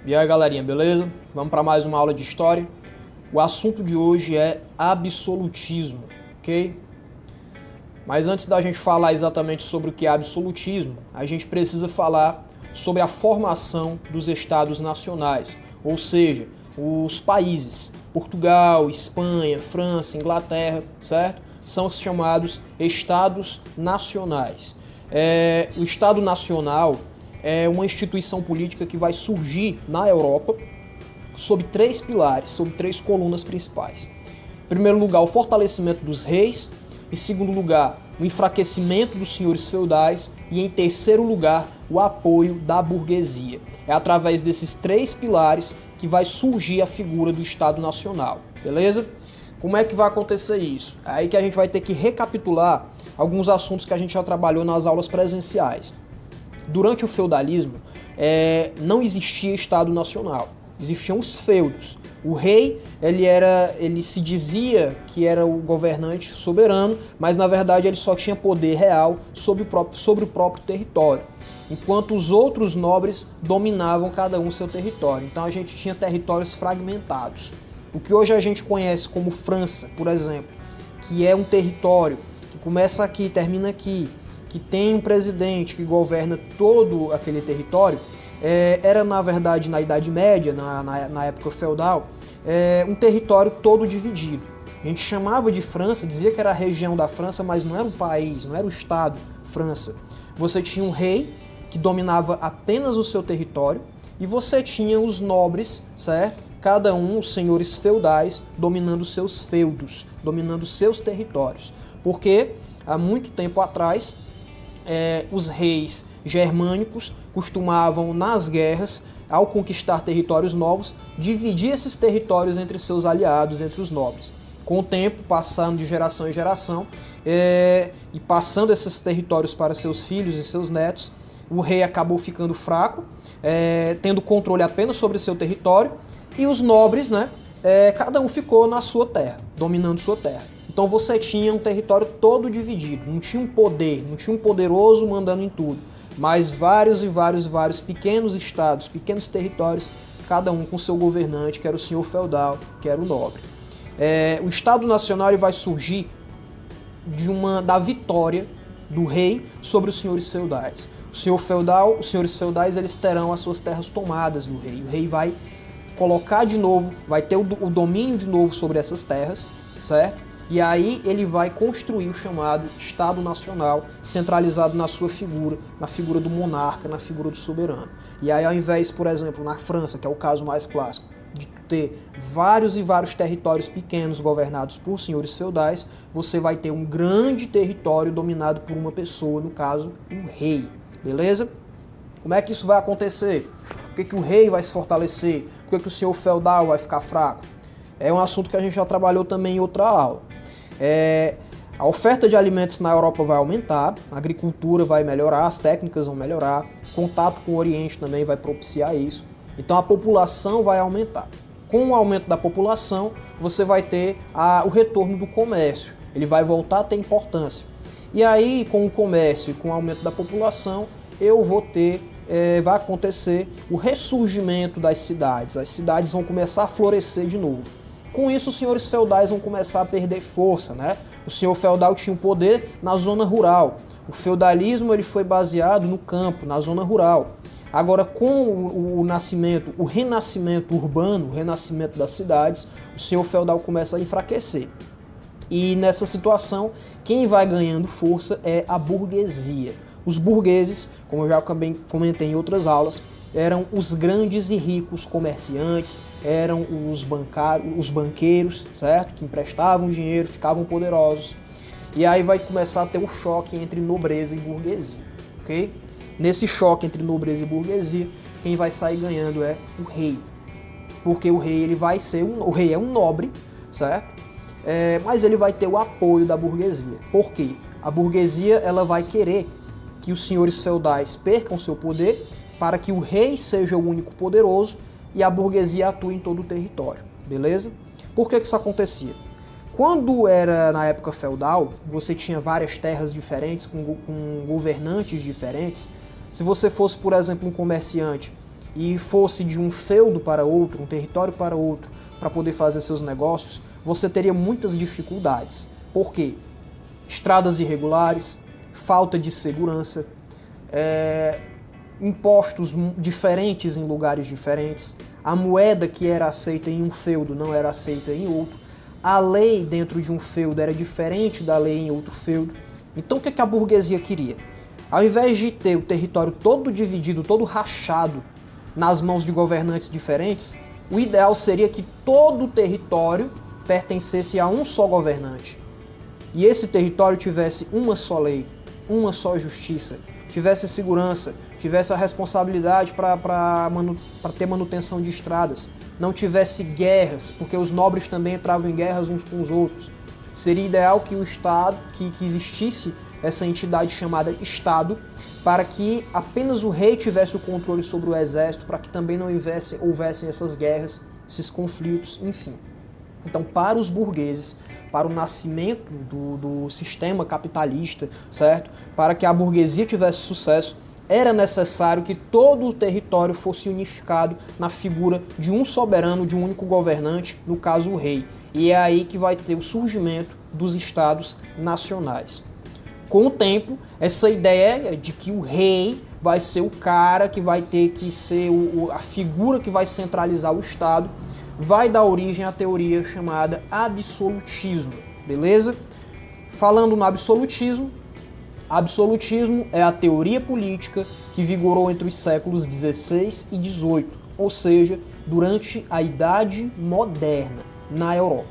E aí, galerinha, beleza? Vamos para mais uma aula de história. O assunto de hoje é absolutismo, ok? Mas antes da gente falar exatamente sobre o que é absolutismo, a gente precisa falar sobre a formação dos estados nacionais, ou seja, os países, Portugal, Espanha, França, Inglaterra, certo? São os chamados estados nacionais. O Estado Nacional é uma instituição política que vai surgir na Europa sob três pilares, sob três colunas principais. Em primeiro lugar, o fortalecimento dos reis. Em segundo lugar, o enfraquecimento dos senhores feudais. E em terceiro lugar, o apoio da burguesia. É através desses três pilares que vai surgir a figura do Estado Nacional, beleza? Como é que vai acontecer isso? É aí que a gente vai ter que recapitular alguns assuntos que a gente já trabalhou nas aulas presenciais. Durante o feudalismo, não existia Estado Nacional, existiam os feudos. O rei, ele se dizia que era o governante soberano, mas na verdade ele só tinha poder real sobre o próprio território, enquanto os outros nobres dominavam cada um seu território. Então a gente tinha territórios fragmentados. O que hoje a gente conhece como França, por exemplo, que é um território que começa aqui, termina aqui, que tem um presidente que governa todo aquele território, era na verdade na Idade Média, na época feudal, um território todo dividido. A gente chamava de França, dizia que era a região da França, mas não era um país, não era o Estado França. Você tinha um rei que dominava apenas o seu território e você tinha os nobres, certo? Cada um, os senhores feudais, dominando seus feudos, dominando seus territórios. Porque há muito tempo atrás, os reis germânicos costumavam, nas guerras, ao conquistar territórios novos, dividir esses territórios entre seus aliados, entre os nobres. Com o tempo, passando de geração em geração, e passando esses territórios para seus filhos e seus netos, o rei acabou ficando fraco, tendo controle apenas sobre seu território, e os nobres, cada um ficou na sua terra, dominando sua terra. Então você tinha um território todo dividido, não tinha um poder, não tinha um poderoso mandando em tudo, mas vários pequenos estados, pequenos territórios, cada um com seu governante, que era o senhor feudal, que era o nobre. O Estado Nacional ele vai surgir da vitória do rei sobre os senhores feudais. Os senhores feudais eles terão as suas terras tomadas do rei. O rei vai colocar de novo, vai ter o domínio de novo sobre essas terras, certo? E aí ele vai construir o chamado Estado Nacional, centralizado na sua figura, na figura do monarca, na figura do soberano. E aí ao invés, por exemplo, na França, que é o caso mais clássico, de ter vários territórios pequenos governados por senhores feudais, você vai ter um grande território dominado por uma pessoa, no caso, o rei. Beleza? Como é que isso vai acontecer? Por que o rei vai se fortalecer? Por que o senhor feudal vai ficar fraco? É um assunto que a gente já trabalhou também em outra aula. A oferta de alimentos na Europa vai aumentar, a agricultura vai melhorar, as técnicas vão melhorar, contato com o Oriente também vai propiciar isso. Então a população vai aumentar. Com o aumento da população, você vai ter o retorno do comércio, ele vai voltar a ter importância. E aí, com o comércio e com o aumento da população, vai acontecer o ressurgimento das cidades. As cidades vão começar a florescer de novo. Com isso, os senhores feudais vão começar a perder força, O senhor feudal tinha um poder na zona rural. O feudalismo ele foi baseado no campo, na zona rural. Agora, com o renascimento urbano, o renascimento das cidades, o senhor feudal começa a enfraquecer. E nessa situação, quem vai ganhando força é a burguesia. Os burgueses, como eu já comentei em outras aulas, eram os grandes e ricos comerciantes, eram os banqueiros, certo? Que emprestavam dinheiro, ficavam poderosos. E aí vai começar a ter um choque entre nobreza e burguesia, ok? Nesse choque entre nobreza e burguesia, quem vai sair ganhando é o rei. Porque o rei o rei é um nobre, certo? Mas ele vai ter o apoio da burguesia. Por quê? A burguesia ela vai querer que os senhores feudais percam seu poder para que o rei seja o único poderoso e a burguesia atue em todo o território, beleza? Por que isso acontecia? Quando era na época feudal, você tinha várias terras diferentes, com governantes diferentes. Se você fosse, por exemplo, um comerciante e fosse de um feudo para outro, um território para outro, para poder fazer seus negócios, você teria muitas dificuldades. Por quê? Estradas irregulares, falta de segurança, impostos diferentes em lugares diferentes, a moeda que era aceita em um feudo não era aceita em outro, a lei dentro de um feudo era diferente da lei em outro feudo. Então o que a burguesia queria? Ao invés de ter o território todo dividido, todo rachado nas mãos de governantes diferentes, o ideal seria que todo o território pertencesse a um só governante. E esse território tivesse uma só lei, uma só justiça, tivesse segurança, tivesse a responsabilidade para ter manutenção de estradas, não tivesse guerras, porque os nobres também entravam em guerras uns com os outros. Seria ideal que o Estado, que existisse essa entidade chamada Estado, para que apenas o rei tivesse o controle sobre o exército, para que também não houvessem essas guerras, esses conflitos, enfim. Então, para os burgueses, para o nascimento do sistema capitalista, certo? Para que a burguesia tivesse sucesso, era necessário que todo o território fosse unificado na figura de um soberano, de um único governante, no caso o rei. E é aí que vai ter o surgimento dos estados nacionais. Com o tempo, essa ideia de que o rei vai ser o cara que vai ter que ser a figura que vai centralizar o Estado, vai dar origem à teoria chamada absolutismo, beleza? Falando no absolutismo é a teoria política que vigorou entre os séculos XVI e XVIII, ou seja, durante a Idade Moderna na Europa,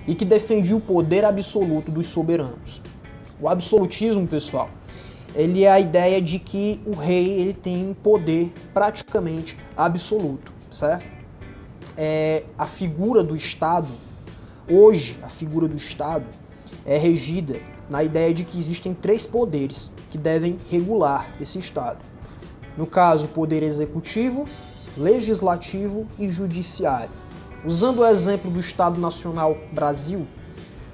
e que defendia o poder absoluto dos soberanos. O absolutismo, pessoal, ele é a ideia de que o rei ele tem poder praticamente absoluto, certo? A figura do Estado, hoje a figura do Estado é regida na ideia de que existem 3 poderes que devem regular esse Estado. No caso, o poder executivo, legislativo e judiciário. Usando o exemplo do Estado Nacional Brasil,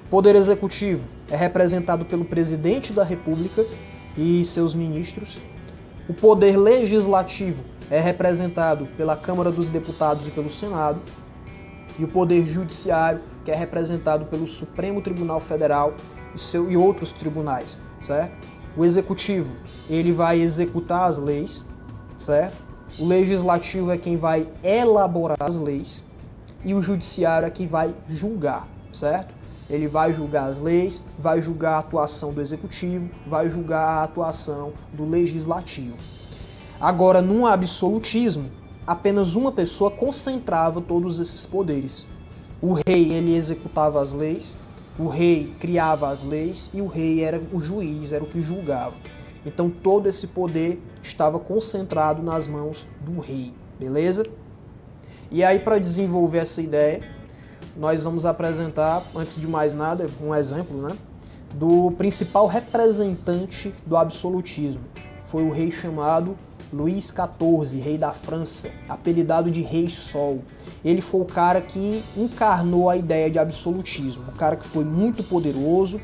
o poder executivo é representado pelo presidente da República e seus ministros. O poder legislativo é representado pela Câmara dos Deputados e pelo Senado. E o poder judiciário, que é representado pelo Supremo Tribunal Federal e outros tribunais, certo? O executivo, ele vai executar as leis, certo? O legislativo é quem vai elaborar as leis e o judiciário é quem vai julgar, certo? Ele vai julgar as leis, vai julgar a atuação do executivo, vai julgar a atuação do legislativo. Agora, num absolutismo, apenas uma pessoa concentrava todos esses poderes. O rei, ele executava as leis, o rei criava as leis e o rei era o juiz, era o que julgava. Então todo esse poder estava concentrado nas mãos do rei, beleza? E aí, para desenvolver essa ideia, nós vamos apresentar, antes de mais nada, um exemplo, né, do principal representante do absolutismo. Foi o rei chamado Luís XIV, rei da França, apelidado de Rei Sol. Ele foi o cara que encarnou a ideia de absolutismo, um cara que foi muito poderoso,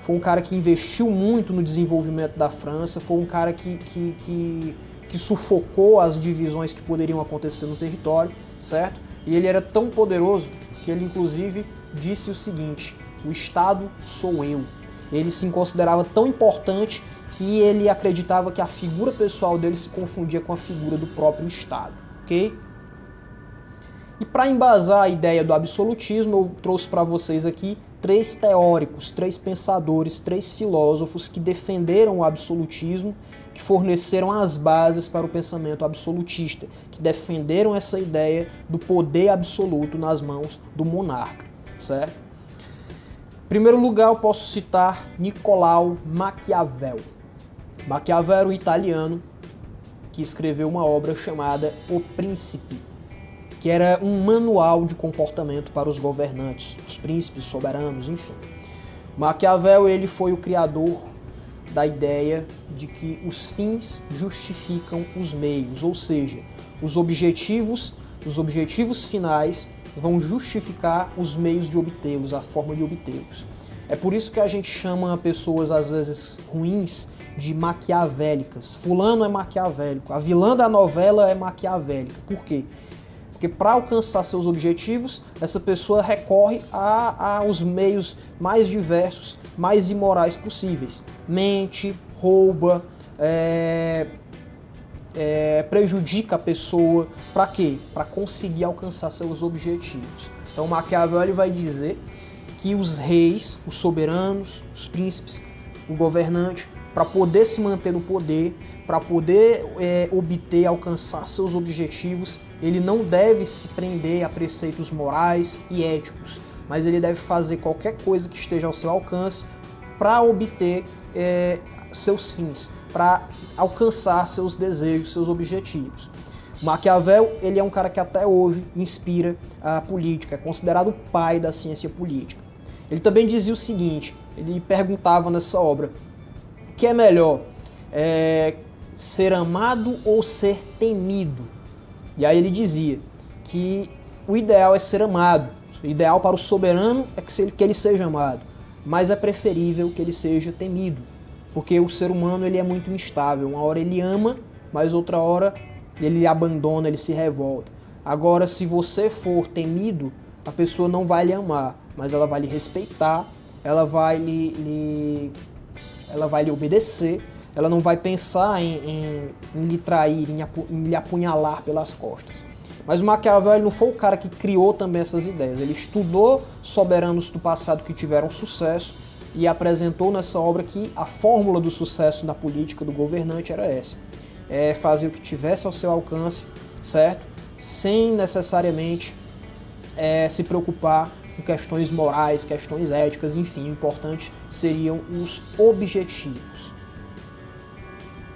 foi um cara que investiu muito no desenvolvimento da França, foi um cara que sufocou as divisões que poderiam acontecer no território, certo? E ele era tão poderoso que ele, inclusive, disse o seguinte: o Estado sou eu. Ele se considerava tão importante que ele acreditava que a figura pessoal dele se confundia com a figura do próprio Estado, ok? E para embasar a ideia do absolutismo, eu trouxe para vocês aqui 3 teóricos, 3 pensadores, 3 filósofos que defenderam o absolutismo, que forneceram as bases para o pensamento absolutista, que defenderam essa ideia do poder absoluto nas mãos do monarca, certo? Em primeiro lugar, eu posso citar Nicolau Maquiavel. Maquiavel era um italiano que escreveu uma obra chamada O Príncipe, que era um manual de comportamento para os governantes, os príncipes, soberanos, enfim. Maquiavel, ele foi o criador da ideia de que os fins justificam os meios, ou seja, os objetivos finais vão justificar os meios de obtê-los, a forma de obtê-los. É por isso que a gente chama pessoas às vezes ruins de maquiavélicas. Fulano é maquiavélico, a vilã da novela é maquiavélica. Por quê? Porque para alcançar seus objetivos, essa pessoa recorre aos meios mais diversos, mais imorais possíveis. Mente, rouba, prejudica a pessoa. Para quê? Para conseguir alcançar seus objetivos. Então Maquiavel ele vai dizer que os reis, os soberanos, os príncipes, o governante, para poder se manter no poder, para poder obter, alcançar seus objetivos, ele não deve se prender a preceitos morais e éticos, mas ele deve fazer qualquer coisa que esteja ao seu alcance para obter seus fins, para alcançar seus desejos, seus objetivos. Maquiavel ele é um cara que até hoje inspira a política, é considerado o pai da ciência política. Ele também dizia o seguinte, ele perguntava nessa obra, o que é melhor, ser amado ou ser temido? E aí ele dizia que o ideal é ser amado, o ideal para o soberano é que ele seja amado, mas é preferível que ele seja temido, porque o ser humano ele é muito instável, uma hora ele ama, mas outra hora ele abandona, ele se revolta. Agora, se você for temido, a pessoa não vai lhe amar, mas ela vai lhe respeitar, ela vai lhe obedecer, ela não vai pensar em lhe trair, em lhe apunhalar pelas costas. Mas o Maquiavel ele não foi o cara que criou também essas ideias. Ele estudou soberanos do passado que tiveram sucesso e apresentou nessa obra que a fórmula do sucesso na política do governante era essa. Fazer o que tivesse ao seu alcance, certo? Sem necessariamente se preocupar com questões morais, questões éticas, enfim, o importante seriam os objetivos.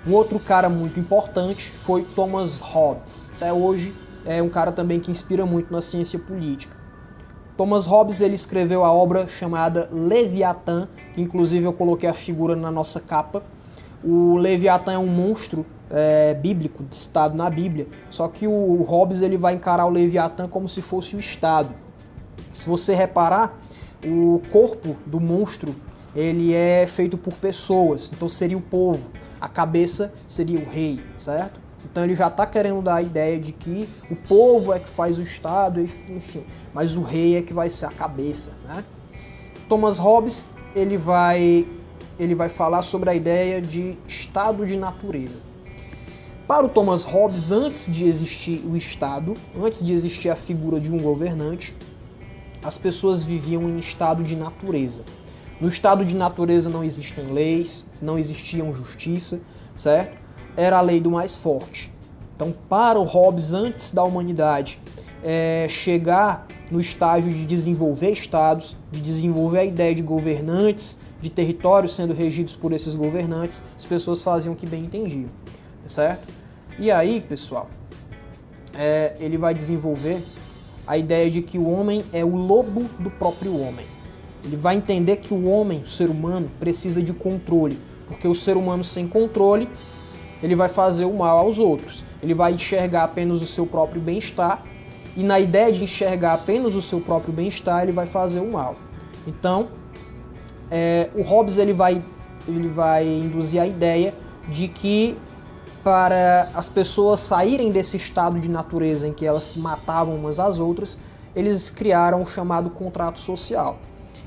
Um outro cara muito importante foi Thomas Hobbes. Até hoje é um cara também que inspira muito na ciência política. Thomas Hobbes ele escreveu a obra chamada Leviatã, que inclusive eu coloquei a figura na nossa capa. O Leviatã é um monstro bíblico, citado na Bíblia, só que o Hobbes ele vai encarar o Leviatã como se fosse o Estado. Se você reparar, o corpo do monstro ele é feito por pessoas, então seria o povo, a cabeça seria o rei, certo? Então ele já está querendo dar a ideia de que o povo é que faz o Estado, enfim, mas o rei é que vai ser a cabeça, né? Thomas Hobbes ele vai falar sobre a ideia de estado de natureza. Para o Thomas Hobbes, antes de existir o Estado, antes de existir a figura de um governante, as pessoas viviam em estado de natureza. No estado de natureza não existem leis, não existiam justiça, certo? Era a lei do mais forte. Então, para o Hobbes, antes da humanidade chegar no estágio de desenvolver estados, de desenvolver a ideia de governantes, de territórios sendo regidos por esses governantes, as pessoas faziam o que bem entendiam, certo? E aí, pessoal, ele vai desenvolver a ideia de que o homem é o lobo do próprio homem. Ele vai entender que o homem, o ser humano, precisa de controle, porque o ser humano sem controle, ele vai fazer o mal aos outros. Ele vai enxergar apenas o seu próprio bem-estar, e na ideia de enxergar apenas o seu próprio bem-estar, ele vai fazer o mal. Então, o Hobbes ele vai induzir a ideia de que para as pessoas saírem desse estado de natureza em que elas se matavam umas às outras, eles criaram o chamado contrato social,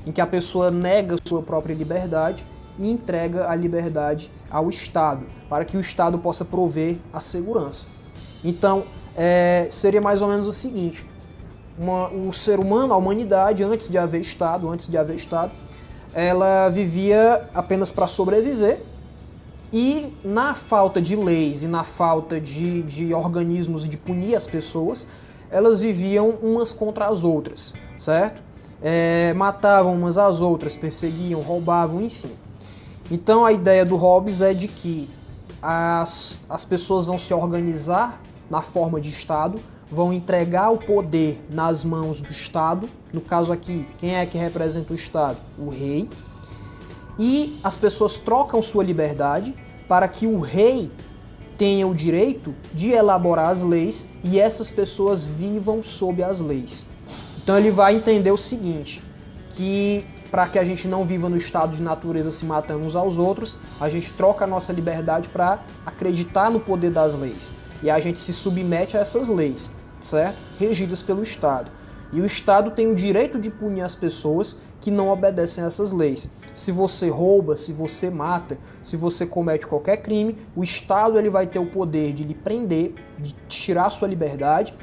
em que a pessoa nega sua própria liberdade e entrega a liberdade ao Estado, para que o Estado possa prover a segurança. Então, seria mais ou menos o seguinte, o ser humano, a humanidade, antes de haver Estado, ela vivia apenas para sobreviver, e na falta de leis e na falta de organismos de punir as pessoas, elas viviam umas contra as outras, certo? Matavam umas às outras, perseguiam, roubavam, enfim. Então a ideia do Hobbes é de que as pessoas vão se organizar na forma de Estado, vão entregar o poder nas mãos do Estado, no caso aqui, quem é que representa o Estado? O rei. E as pessoas trocam sua liberdade para que o rei tenha o direito de elaborar as leis e essas pessoas vivam sob as leis. Então ele vai entender o seguinte, que para que a gente não viva no estado de natureza se matando uns aos outros, a gente troca a nossa liberdade para acreditar no poder das leis. E a gente se submete a essas leis, certo? Regidas pelo Estado. E o Estado tem o direito de punir as pessoas que não obedecem a essas leis. Se você rouba, se você mata, se você comete qualquer crime, o Estado ele vai ter o poder de lhe prender, de tirar a sua liberdade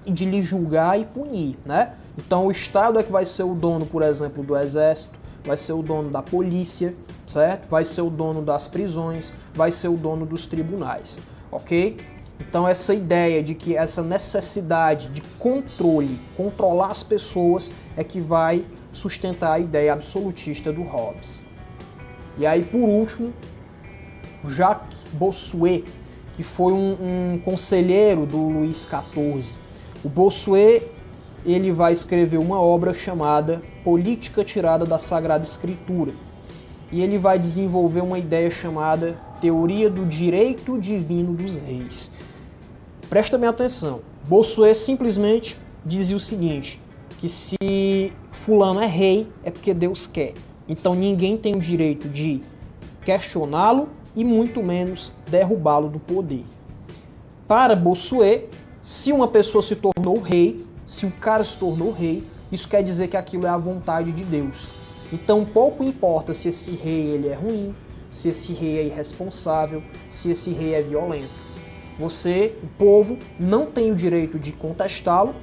e de lhe julgar e punir, né? Então o Estado é que vai ser o dono, por exemplo, do Exército, vai ser o dono da polícia, certo? Vai ser o dono das prisões, vai ser o dono dos tribunais, ok? Então essa ideia de que essa necessidade de controle, controlar as pessoas, é que vai sustentar a ideia absolutista do Hobbes. E aí, por último, Jacques Bossuet, que foi um conselheiro do Luís XIV. O Bossuet, ele vai escrever uma obra chamada Política tirada da Sagrada Escritura. E ele vai desenvolver uma ideia chamada Teoria do Direito Divino dos Reis. Presta bem atenção. Bossuet simplesmente dizia o seguinte, que se fulano é rei, é porque Deus quer. Então ninguém tem o direito de questioná-lo e muito menos derrubá-lo do poder. Para Bossuet, se uma pessoa se tornou rei, se o cara se tornou rei, isso quer dizer que aquilo é a vontade de Deus. Então pouco importa se esse rei ele é ruim, se esse rei é irresponsável, se esse rei é violento. Você, o povo, não tem o direito de contestá-lo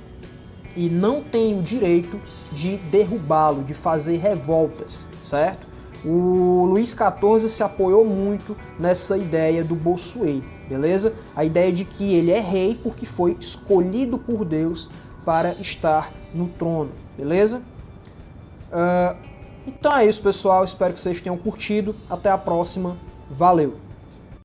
e não tem o direito de derrubá-lo, de fazer revoltas, certo? O Luís XIV se apoiou muito nessa ideia do Bossuet, beleza? A ideia de que ele é rei porque foi escolhido por Deus para estar no trono, beleza? Então é isso, pessoal. Espero que vocês tenham curtido. Até a próxima. Valeu!